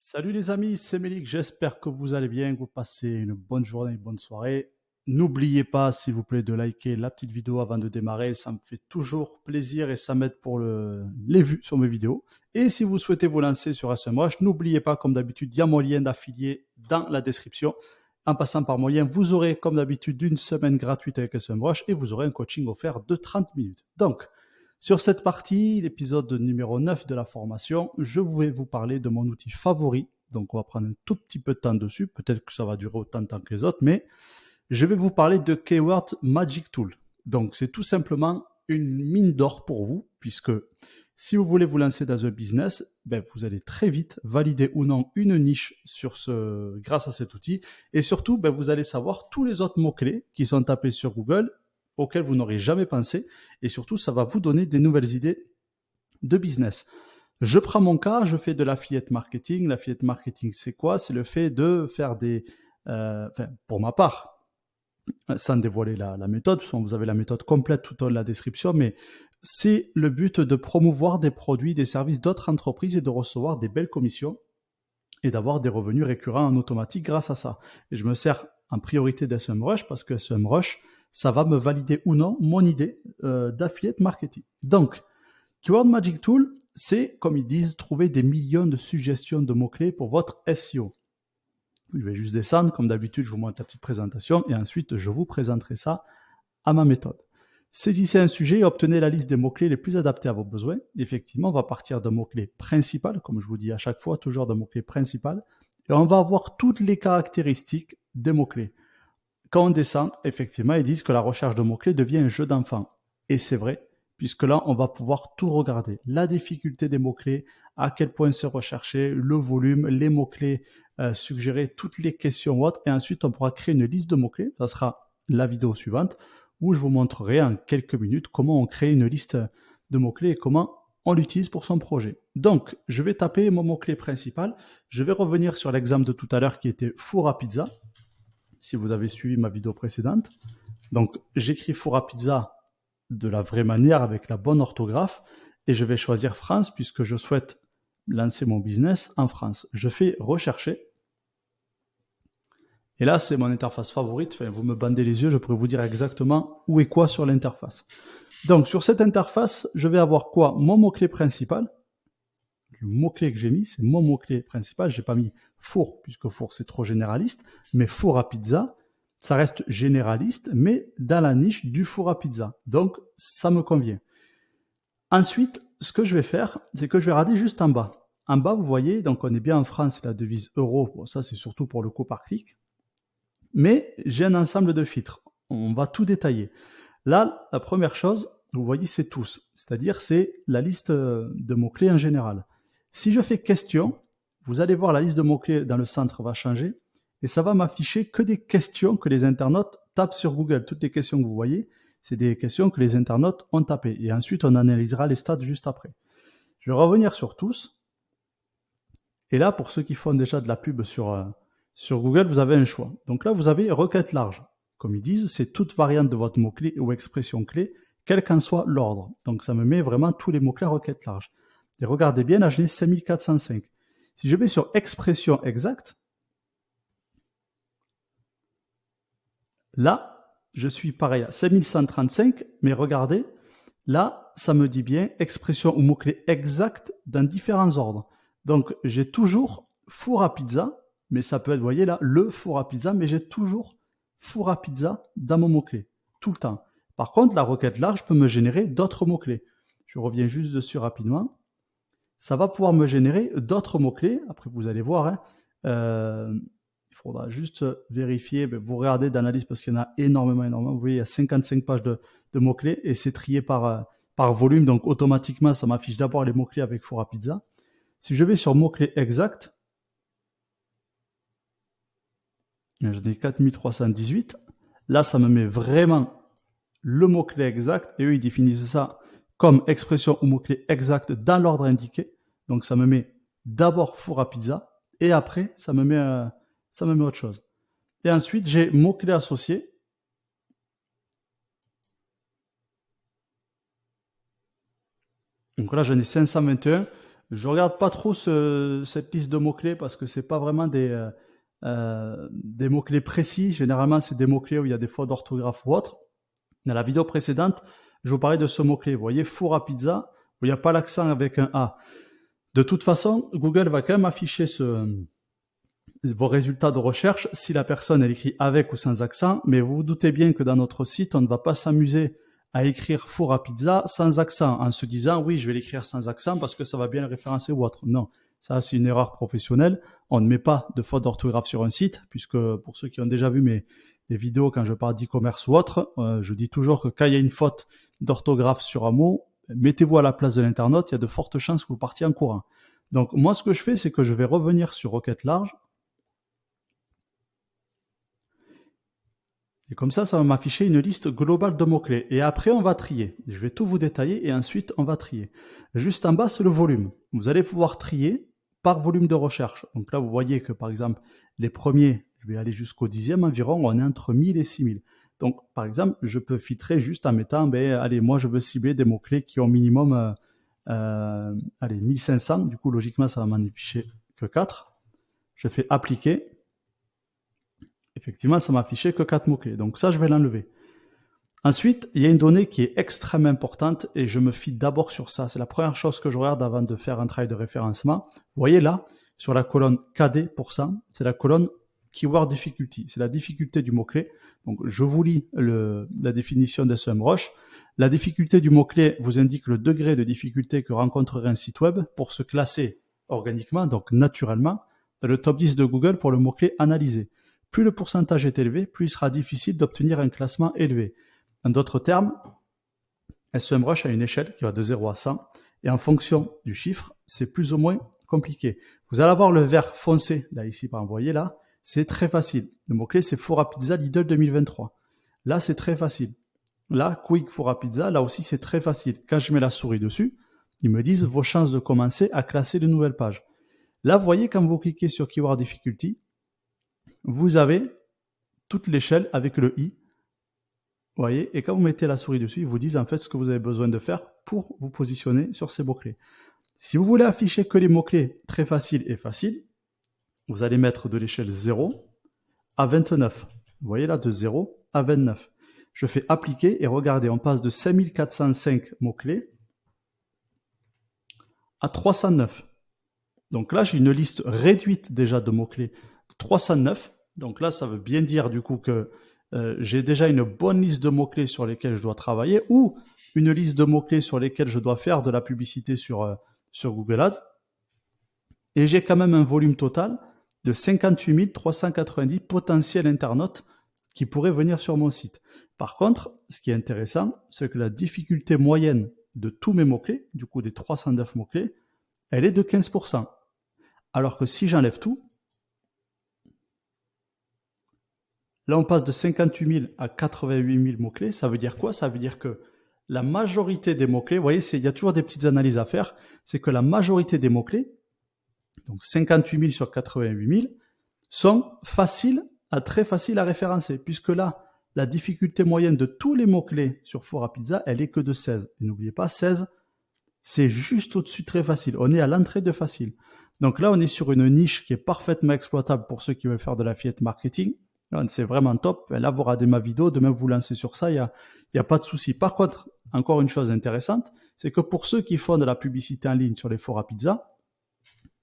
Salut les amis, c'est Mélik, j'espère que vous allez bien, que vous passez une bonne journée, une bonne soirée. N'oubliez pas, s'il vous plaît, de liker la petite vidéo avant de démarrer, ça me fait toujours plaisir et ça m'aide pour les vues sur mes vidéos. Et si vous souhaitez vous lancer sur SEMrush, n'oubliez pas, comme d'habitude, il y a mon lien d'affilié dans la description. En passant par mon lien, vous aurez, comme d'habitude, une semaine gratuite avec SEMrush et vous aurez un coaching offert de 30 minutes. Donc, sur cette partie, l'épisode numéro 9 de la formation, je vais vous parler de mon outil favori. Donc, on va prendre un tout petit peu de temps dessus. Peut-être que ça va durer autant de temps que les autres, mais je vais vous parler de Keyword Magic Tool. Donc, c'est tout simplement une mine d'or pour vous, puisque si vous voulez vous lancer dans un business, vous allez très vite valider ou non une niche grâce à cet outil. Et surtout, vous allez savoir tous les autres mots-clés qui sont tapés sur Google auxquels vous n'aurez jamais pensé. Et surtout, ça va vous donner des nouvelles idées de business. Je prends mon cas, je fais de l'affiliate marketing. L'affiliate marketing, c'est quoi? C'est le fait de faire pour ma part, sans dévoiler la méthode, parce que vous avez la méthode complète tout dans la description, mais c'est le but de promouvoir des produits, des services d'autres entreprises et de recevoir des belles commissions et d'avoir des revenus récurrents en automatique grâce à ça. Et je me sers en priorité d'SEMrush parce que SEMrush, ça va me valider ou non mon idée d'affiliate marketing. Donc, Keyword Magic Tool, c'est, comme ils disent, trouver des millions de suggestions de mots-clés pour votre SEO. Je vais juste descendre, comme d'habitude, je vous montre la petite présentation et ensuite, je vous présenterai ça à ma méthode. Saisissez un sujet et obtenez la liste des mots-clés les plus adaptés à vos besoins. Effectivement, on va partir d'un mot-clé principal, comme je vous dis à chaque fois, toujours d'un mot-clé principal, et on va avoir toutes les caractéristiques des mots-clés. Quand on descend, effectivement, ils disent que la recherche de mots-clés devient un jeu d'enfant. Et c'est vrai, puisque là, on va pouvoir tout regarder. La difficulté des mots-clés, à quel point c'est recherché, le volume, les mots-clés suggérés, toutes les questions ou autres. Et ensuite, on pourra créer une liste de mots-clés. Ça sera la vidéo suivante, où je vous montrerai en quelques minutes comment on crée une liste de mots-clés et comment on l'utilise pour son projet. Donc, je vais taper mon mot-clé principal. Je vais revenir sur l'exemple de tout à l'heure qui était four à pizza, si vous avez suivi ma vidéo précédente. Donc, j'écris four à pizza de la vraie manière avec la bonne orthographe et je vais choisir France puisque je souhaite lancer mon business en France. Je fais rechercher et là, c'est mon interface favorite. Enfin, vous me bandez les yeux, je pourrais vous dire exactement où est quoi sur l'interface. Donc, sur cette interface, je vais avoir quoi? Mon mot-clé principal. Le mot-clé que j'ai mis, c'est mon mot-clé principal. J'ai pas mis four, puisque four, c'est trop généraliste. Mais four à pizza, ça reste généraliste, mais dans la niche du four à pizza. Donc, ça me convient. Ensuite, ce que je vais faire, c'est que je vais regarder juste en bas. En bas, vous voyez, donc on est bien en France, la devise euro. Bon, ça, c'est surtout pour le coût par clic. Mais j'ai un ensemble de filtres. On va tout détailler. Là, la première chose, vous voyez, c'est tous. C'est-à-dire, c'est la liste de mots-clés en général. Si je fais question, vous allez voir la liste de mots-clés dans le centre va changer et ça va m'afficher que des questions que les internautes tapent sur Google. Toutes les questions que vous voyez, c'est des questions que les internautes ont tapées. Et ensuite, on analysera les stats juste après. Je vais revenir sur tous. Et là, pour ceux qui font déjà de la pub sur Google, vous avez un choix. Donc là, vous avez requête large. Comme ils disent, c'est toute variante de votre mot-clé ou expression clé, quel qu'en soit l'ordre. Donc ça me met vraiment tous les mots-clés requête large. Et regardez bien, là, je n'ai 5405. Si je vais sur expression exacte, là, je suis pareil à 5135, mais regardez, là, ça me dit bien expression ou mot-clé exact dans différents ordres. Donc, j'ai toujours four à pizza, mais ça peut être, vous voyez là, le four à pizza, mais j'ai toujours four à pizza dans mon mot-clé, tout le temps. Par contre, la requête large peut me générer d'autres mots-clés. Je reviens juste dessus rapidement. Ça va pouvoir me générer d'autres mots-clés. Après, vous allez voir, il faudra juste vérifier. Vous regardez dans la liste parce qu'il y en a énormément. Vous voyez, il y a 55 pages de mots-clés et c'est trié par volume. Donc, automatiquement, ça m'affiche d'abord les mots-clés avec four à pizza. Si je vais sur mots-clés exact, j'en ai 4318. Là, ça me met vraiment le mot-clé exact et eux, ils définissent ça comme expression ou mot-clé exact dans l'ordre indiqué. Donc, ça me met d'abord four à pizza et après, ça me met autre chose. Et ensuite, j'ai mot-clé associé. Donc là, j'en ai 521. Je regarde pas trop cette liste de mots-clés parce que c'est pas vraiment des mots-clés précis. Généralement, c'est des mots-clés où il y a des fautes d'orthographe ou autre. Dans la vidéo précédente, je vous parlais de ce mot-clé. Vous voyez, four à pizza, où il n'y a pas l'accent avec un A. De toute façon, Google va quand même afficher vos résultats de recherche si la personne elle écrit avec ou sans accent, mais vous vous doutez bien que dans notre site, on ne va pas s'amuser à écrire four à pizza sans accent en se disant oui, je vais l'écrire sans accent parce que ça va bien le référencer ou autre. Non, ça c'est une erreur professionnelle. On ne met pas de faute d'orthographe sur un site puisque pour ceux qui ont déjà vu mes vidéos quand je parle d'e-commerce ou autre, je dis toujours que quand il y a une faute d'orthographe sur un mot, mettez-vous à la place de l'internaute, il y a de fortes chances que vous partiez en courant. Donc moi ce que je fais, c'est que je vais revenir sur requête large. Et comme ça va m'afficher une liste globale de mots-clés. Et après, on va trier. Je vais tout vous détailler et ensuite, on va trier. Juste en bas, c'est le volume. Vous allez pouvoir trier par volume de recherche. Donc là, vous voyez que, par exemple, les premiers, je vais aller jusqu'au 10e environ, on est entre 1000 et 6000. Donc, par exemple, je peux filtrer juste en mettant, allez, moi, je veux cibler des mots-clés qui ont minimum, 1500. Du coup, logiquement, ça va m'en afficher que 4. Je fais appliquer. Effectivement, ça m'a affiché que 4 mots-clés. Donc ça, je vais l'enlever. Ensuite, il y a une donnée qui est extrêmement importante et je me fie d'abord sur ça. C'est la première chose que je regarde avant de faire un travail de référencement. Vous voyez là, sur la colonne KD c'est la colonne Keyword Difficulty. C'est la difficulté du mot-clé. Donc, je vous lis la définition de SEMrush. La difficulté du mot-clé vous indique le degré de difficulté que rencontrerait un site web pour se classer organiquement, donc naturellement, dans le top 10 de Google pour le mot-clé analysé. Plus le pourcentage est élevé, plus il sera difficile d'obtenir un classement élevé. En d'autres termes, SEMrush a une échelle qui va de 0 à 100 et en fonction du chiffre, c'est plus ou moins compliqué. Vous allez avoir le vert foncé, là ici, par exemple, vous voyez là, c'est très facile. Le mot-clé, c'est four à pizza Lidl 2023. Là, c'est très facile. Là, quick four à pizza, là aussi, c'est très facile. Quand je mets la souris dessus, ils me disent vos chances de commencer à classer de nouvelles pages. Là, vous voyez, quand vous cliquez sur Keyword Difficulty, vous avez toute l'échelle avec le i. Vous voyez, et quand vous mettez la souris dessus, ils vous disent en fait ce que vous avez besoin de faire pour vous positionner sur ces mots-clés. Si vous voulez afficher que les mots-clés très faciles et faciles, vous allez mettre de l'échelle 0 à 29. Vous voyez là, de 0 à 29. Je fais appliquer et regardez, on passe de 5405 mots-clés à 309. Donc là, j'ai une liste réduite déjà de mots-clés de 309. Donc là, ça veut bien dire du coup que j'ai déjà une bonne liste de mots-clés sur lesquels je dois travailler ou une liste de mots-clés sur lesquels je dois faire de la publicité sur Google Ads. Et j'ai quand même un volume total de 58 390 potentiels internautes qui pourraient venir sur mon site. Par contre, ce qui est intéressant, c'est que la difficulté moyenne de tous mes mots-clés, du coup des 309 mots-clés, elle est de 15%. Alors que si j'enlève tout, là, on passe de 58 000 à 88 000 mots-clés. Ça veut dire quoi? Ça veut dire que la majorité des mots-clés, vous voyez, il y a toujours des petites analyses à faire, c'est que la majorité des mots-clés, donc 58 000 sur 88 000, sont très faciles à référencer, puisque là, la difficulté moyenne de tous les mots-clés sur four à pizza, elle est que de 16. Et n'oubliez pas, 16, c'est juste au-dessus de très facile. On est à l'entrée de facile. Donc là, on est sur une niche qui est parfaitement exploitable pour ceux qui veulent faire de l'affiliate marketing. C'est vraiment top. Là, vous regardez ma vidéo, demain vous lancez sur ça, il y a pas de souci. Par contre, encore une chose intéressante, c'est que pour ceux qui font de la publicité en ligne sur les fours à pizza,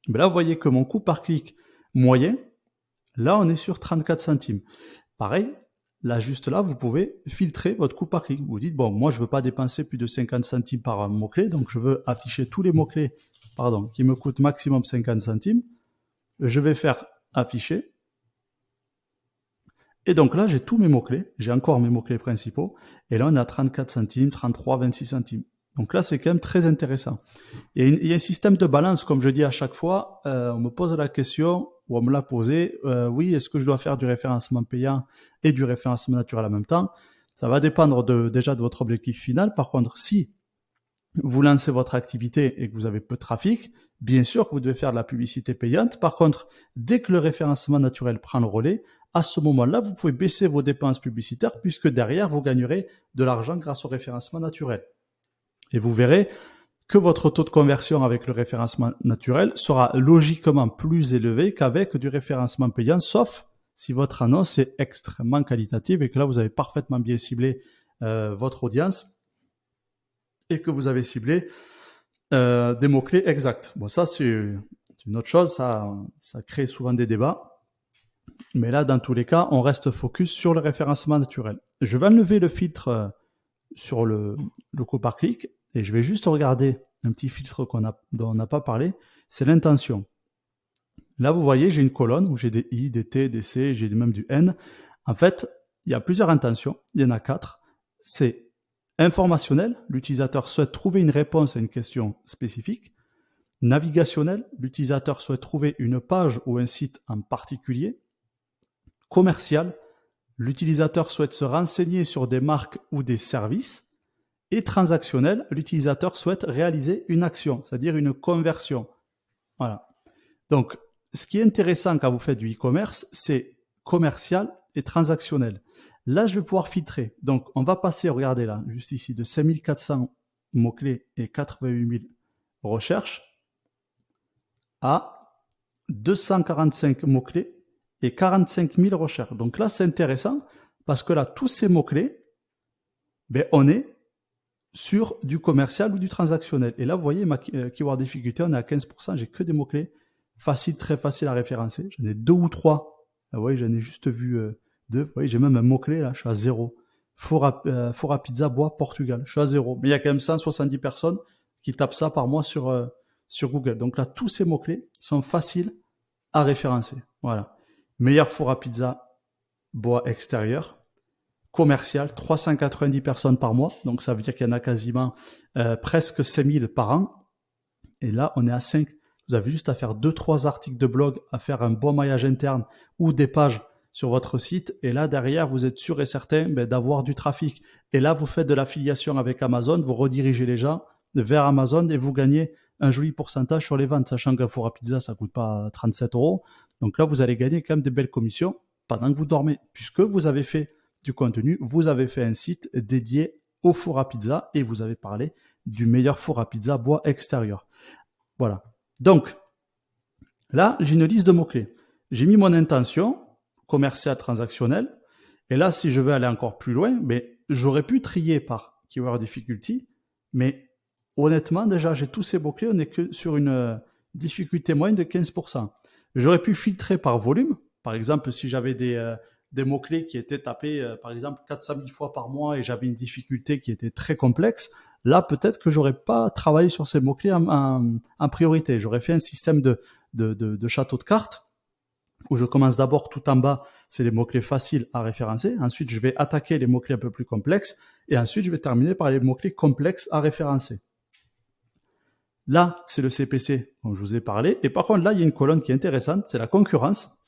là, vous voyez que mon coût par clic moyen, là, on est sur 34 centimes. Pareil, là, juste là, vous pouvez filtrer votre coût par clic. Vous dites, bon, moi, je veux pas dépenser plus de 50 centimes par mot-clé, donc je veux afficher tous les mots-clés, qui me coûtent maximum 50 centimes. Je vais faire afficher. Et donc là, j'ai tous mes mots-clés, j'ai encore mes mots-clés principaux, et là on est à 34 centimes, 33, 26 centimes. Donc là, c'est quand même très intéressant. Il y a un système de balance, comme je dis à chaque fois, on me pose la question, ou on me l'a posé, oui, est-ce que je dois faire du référencement payant et du référencement naturel en même temps? Ça va dépendre déjà de votre objectif final. Par contre, si vous lancez votre activité et que vous avez peu de trafic, bien sûr que vous devez faire de la publicité payante. Par contre, dès que le référencement naturel prend le relais, à ce moment-là, vous pouvez baisser vos dépenses publicitaires puisque derrière, vous gagnerez de l'argent grâce au référencement naturel. Et vous verrez que votre taux de conversion avec le référencement naturel sera logiquement plus élevé qu'avec du référencement payant, sauf si votre annonce est extrêmement qualitative et que là, vous avez parfaitement bien ciblé votre audience et que vous avez ciblé des mots-clés exacts. Bon, ça, c'est une autre chose, ça crée souvent des débats. Mais là, dans tous les cas, on reste focus sur le référencement naturel. Je vais enlever le filtre sur le coût par clic et je vais juste regarder un petit filtre dont on n'a pas parlé, c'est l'intention. Là, vous voyez, j'ai une colonne où j'ai des I, des T, des C, j'ai même du N. En fait, il y a plusieurs intentions, il y en a 4. C'est informationnel, l'utilisateur souhaite trouver une réponse à une question spécifique. Navigationnel, l'utilisateur souhaite trouver une page ou un site en particulier. Commercial, l'utilisateur souhaite se renseigner sur des marques ou des services. Et transactionnel, l'utilisateur souhaite réaliser une action, c'est-à-dire une conversion. Voilà. Donc, ce qui est intéressant quand vous faites du e-commerce, c'est commercial et transactionnel. Là, je vais pouvoir filtrer. Donc, on va passer, regardez là, juste ici, de 5400 mots-clés et 88 000 recherches à 245 mots-clés et 45 000 recherches. Donc là, c'est intéressant parce que là, tous ces mots-clés, ben, on est sur du commercial ou du transactionnel. Et là, vous voyez, ma keyword difficulté, on est à 15%, j'ai que des mots-clés faciles, très faciles à référencer. J'en ai 2 ou 3. Vous voyez, j'en ai juste vu 2. Vous voyez, j'ai même un mot-clé, là, je suis à 0. Four à pizza, bois, Portugal. Je suis à 0. Mais il y a quand même 170 personnes qui tapent ça par mois sur Google. Donc là, tous ces mots-clés sont faciles à référencer. Voilà. Meilleur four à pizza, bois extérieur. Commercial, 390 personnes par mois, donc ça veut dire qu'il y en a quasiment presque 5000 par an. Et là, on est à 5. Vous avez juste à faire 2-3 articles de blog, à faire un bon maillage interne ou des pages sur votre site. Et là, derrière, vous êtes sûr et certain d'avoir du trafic. Et là, vous faites de l'affiliation avec Amazon, vous redirigez les gens vers Amazon et vous gagnez un joli pourcentage sur les ventes, sachant qu'un four à pizza, ça coûte pas 37 €. Donc là, vous allez gagner quand même des belles commissions pendant que vous dormez, puisque vous avez fait du contenu, vous avez fait un site dédié au four à pizza et vous avez parlé du meilleur four à pizza bois extérieur. Voilà. Donc, là, j'ai une liste de mots-clés. J'ai mis mon intention, commercial, transactionnel. Et là, si je veux aller encore plus loin, j'aurais pu trier par keyword difficulty, mais honnêtement, déjà, j'ai tous ces mots-clés, on n'est que sur une difficulté moyenne de 15%. J'aurais pu filtrer par volume. Par exemple, si j'avais des mots-clés qui étaient tapés, par exemple, 400 000 fois par mois et j'avais une difficulté qui était très complexe, là, peut-être que j'aurais pas travaillé sur ces mots-clés en priorité. J'aurais fait un système de château de cartes où je commence d'abord tout en bas, c'est les mots-clés faciles à référencer. Ensuite, je vais attaquer les mots-clés un peu plus complexes et ensuite, je vais terminer par les mots-clés complexes à référencer. Là, c'est le CPC dont je vous ai parlé. Et par contre, là, il y a une colonne qui est intéressante, c'est la concurrence.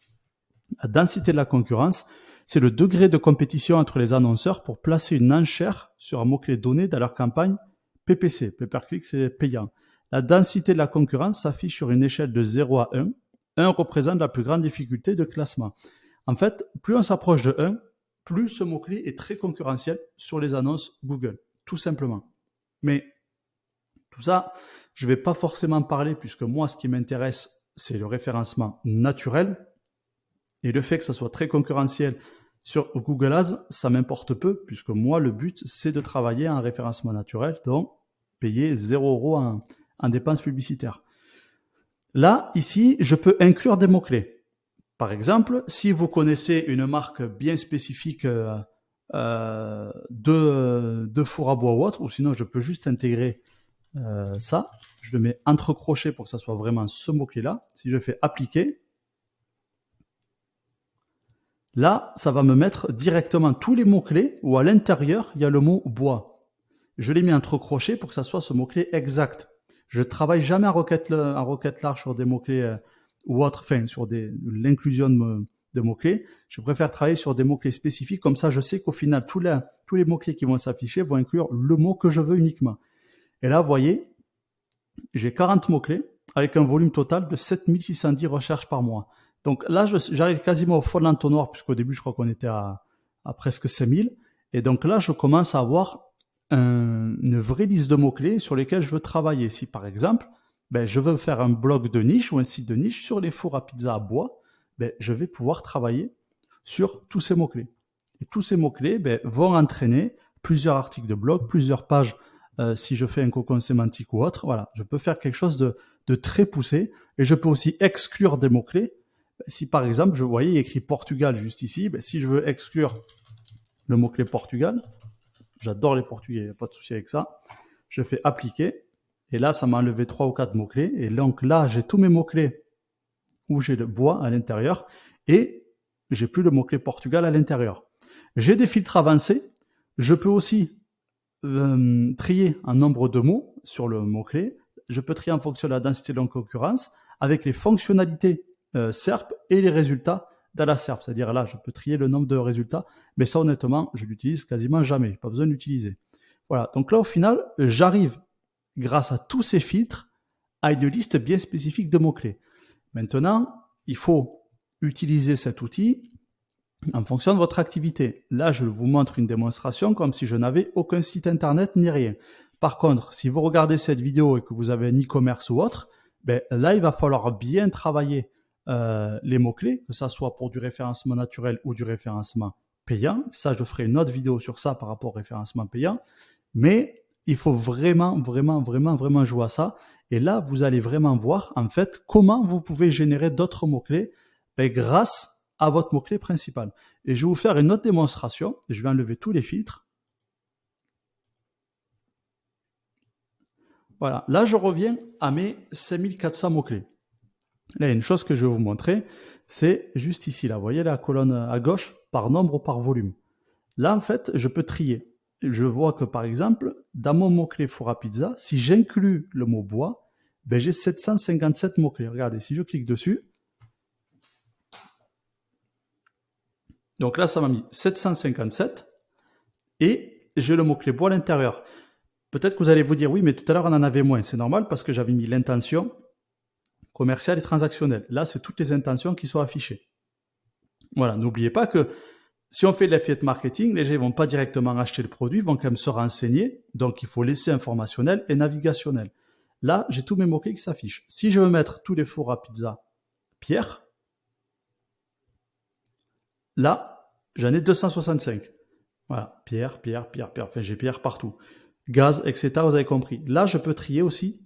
La densité de la concurrence, c'est le degré de compétition entre les annonceurs pour placer une enchère sur un mot-clé donné dans leur campagne PPC. Pay-per-click, c'est payant. La densité de la concurrence s'affiche sur une échelle de 0 à 1. 1 représente la plus grande difficulté de classement. En fait, plus on s'approche de 1, plus ce mot-clé est très concurrentiel sur les annonces Google, tout simplement. Mais tout ça, je ne vais pas forcément parler puisque moi, ce qui m'intéresse, c'est le référencement naturel. Et le fait que ça soit très concurrentiel sur Google Ads, ça m'importe peu, puisque moi, le but, c'est de travailler en référencement naturel, donc payer 0 € en dépenses publicitaires. Là, ici, je peux inclure des mots-clés. Par exemple, si vous connaissez une marque bien spécifique de four à bois ou autre, ou sinon, je peux juste intégrer ça. Je le mets entre crochets pour que ça soit vraiment ce mot-clé-là. Si je fais appliquer, là, ça va me mettre directement tous les mots-clés où à l'intérieur, il y a le mot bois. Je l'ai mis entre crochets pour que ça soit ce mot-clé exact. Je travaille jamais en requête large sur des mots-clés ou autre, enfin, sur l'inclusion de mots-clés. Je préfère travailler sur des mots-clés spécifiques. Comme ça, je sais qu'au final, tous les mots-clés qui vont s'afficher vont inclure le mot que je veux uniquement. Et là, vous voyez, j'ai 40 mots-clés avec un volume total de 7610 recherches par mois. Donc là, j'arrive quasiment au fond de l'entonnoir, puisqu'au début, je crois qu'on était à presque 5000. Et donc là, je commence à avoir une vraie liste de mots-clés sur lesquels je veux travailler. Si par exemple, je veux faire un blog de niche ou un site de niche sur les fours à pizza à bois, je vais pouvoir travailler sur tous ces mots-clés. Et tous ces mots-clés vont entraîner plusieurs articles de blog, plusieurs pages si je fais un cocon sémantique ou autre. Voilà, je peux faire quelque chose de très poussé et je peux aussi exclure des mots-clés. Si par exemple, vous voyez, il y a écrit Portugal juste ici, si je veux exclure le mot-clé Portugal, j'adore les Portugais, il n'y a pas de souci avec ça, je fais appliquer et là, ça m'a enlevé 3 ou 4 mots-clés et donc là, j'ai tous mes mots-clés où j'ai le bois à l'intérieur et j'ai plus le mot-clé Portugal à l'intérieur. J'ai des filtres avancés, je peux aussi trier un nombre de mots sur le mot-clé, je peux trier en fonction de la densité de la concurrence avec les fonctionnalités SERP et les résultats dans la SERP, c'est-à-dire là, je peux trier le nombre de résultats, mais ça honnêtement, je l'utilise quasiment jamais, pas besoin d'utiliser. Voilà, donc là au final, j'arrive, grâce à tous ces filtres, à une liste bien spécifique de mots-clés. Maintenant, il faut utiliser cet outil en fonction de votre activité. Là, je vous montre une démonstration comme si je n'avais aucun site internet ni rien. Par contre, si vous regardez cette vidéo et que vous avez un e-commerce ou autre, là, il va falloir bien travailler les mots-clés, que ça soit pour du référencement naturel ou du référencement payant. Ça, je ferai une autre vidéo sur ça par rapport au référencement payant. Mais il faut vraiment jouer à ça. Et là, vous allez vraiment voir, en fait, comment vous pouvez générer d'autres mots-clés grâce à votre mot-clé principal. Et je vais vous faire une autre démonstration. Je vais enlever tous les filtres. Voilà. Là, je reviens à mes 5400 mots-clés. Là, il y a une chose que je vais vous montrer, c'est juste ici, là, vous voyez la colonne à gauche, par nombre ou par volume. Là, en fait, je peux trier. Je vois que, par exemple, dans mon mot-clé four à pizza, si j'inclus le mot bois, j'ai 757 mots-clés. Regardez, si je clique dessus, donc là, ça m'a mis 757 et j'ai le mot-clé bois à l'intérieur. Peut-être que vous allez vous dire, oui, mais tout à l'heure, on en avait moins. C'est normal parce que j'avais mis l'intention commerciale et transactionnelle. Là, c'est toutes les intentions qui sont affichées. Voilà, n'oubliez pas que si on fait de l'affiliate marketing, les gens ne vont pas directement acheter le produit, ils vont quand même se renseigner. Donc, il faut laisser informationnel et navigationnel. Là, j'ai tous mes mots-clés qui s'affichent. Si je veux mettre tous les fours à pizza Pierre, là, j'en ai 265. Voilà, Pierre. Enfin, j'ai Pierre partout. Gaz, etc. Vous avez compris. Là, je peux trier aussi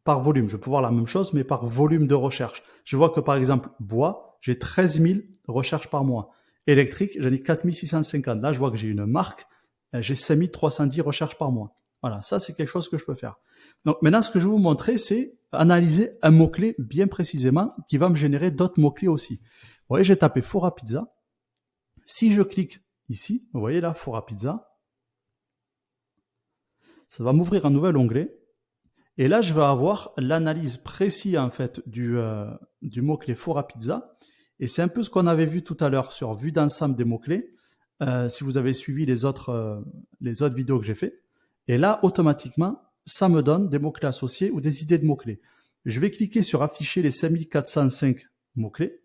par volume. Je peux voir la même chose, mais par volume de recherche. Je vois que, par exemple, bois, j'ai 13 000 recherches par mois. Électrique, j'en ai 4650. Là, je vois que j'ai une marque, j'ai 5310 recherches par mois. Voilà, ça, c'est quelque chose que je peux faire. Donc, maintenant, ce que je vais vous montrer, c'est analyser un mot-clé bien précisément qui va me générer d'autres mots-clés aussi. Vous voyez, j'ai tapé four à pizza. Si je clique ici, vous voyez là, four à pizza, ça va m'ouvrir un nouvel onglet. Et là, je vais avoir l'analyse précise en fait du mot-clé four à pizza. Et c'est un peu ce qu'on avait vu tout à l'heure sur vue d'ensemble des mots-clés. Si vous avez suivi les autres vidéos que j'ai fait. Et là, automatiquement, ça me donne des mots-clés associés ou des idées de mots-clés. Je vais cliquer sur afficher les 5405 mots-clés.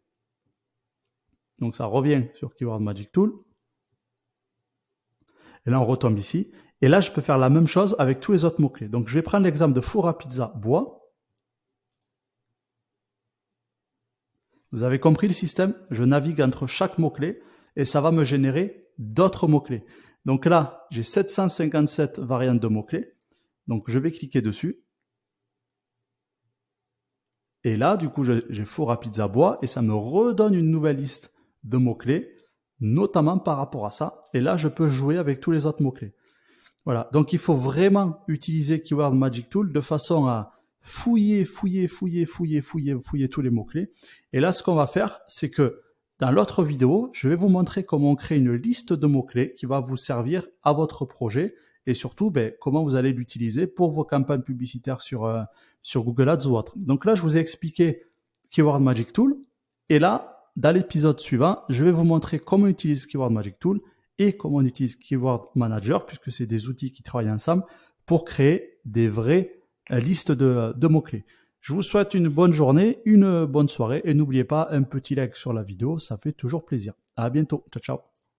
Donc, ça revient sur Keyword Magic Tool. Et là, on retombe ici. Et là, je peux faire la même chose avec tous les autres mots-clés. Donc, je vais prendre l'exemple de four à pizza bois. Vous avez compris le système? Je navigue entre chaque mot-clé et ça va me générer d'autres mots-clés. Donc là, j'ai 757 variantes de mots-clés. Donc, je vais cliquer dessus. Et là, du coup, j'ai four à pizza bois et ça me redonne une nouvelle liste de mots-clés, notamment par rapport à ça. Et là, je peux jouer avec tous les autres mots-clés. Voilà, donc il faut vraiment utiliser Keyword Magic Tool de façon à fouiller tous les mots-clés. Et là, ce qu'on va faire, c'est que dans l'autre vidéo, je vais vous montrer comment on crée une liste de mots-clés qui va vous servir à votre projet et surtout comment vous allez l'utiliser pour vos campagnes publicitaires sur Google Ads ou autre. Donc là, je vous ai expliqué Keyword Magic Tool et là, dans l'épisode suivant, je vais vous montrer comment utiliser Keyword Magic Tool et comment on utilise Keyword Manager, puisque c'est des outils qui travaillent ensemble pour créer des vraies listes de mots-clés. Je vous souhaite une bonne journée, une bonne soirée et n'oubliez pas un petit like sur la vidéo, ça fait toujours plaisir. À bientôt, ciao ciao.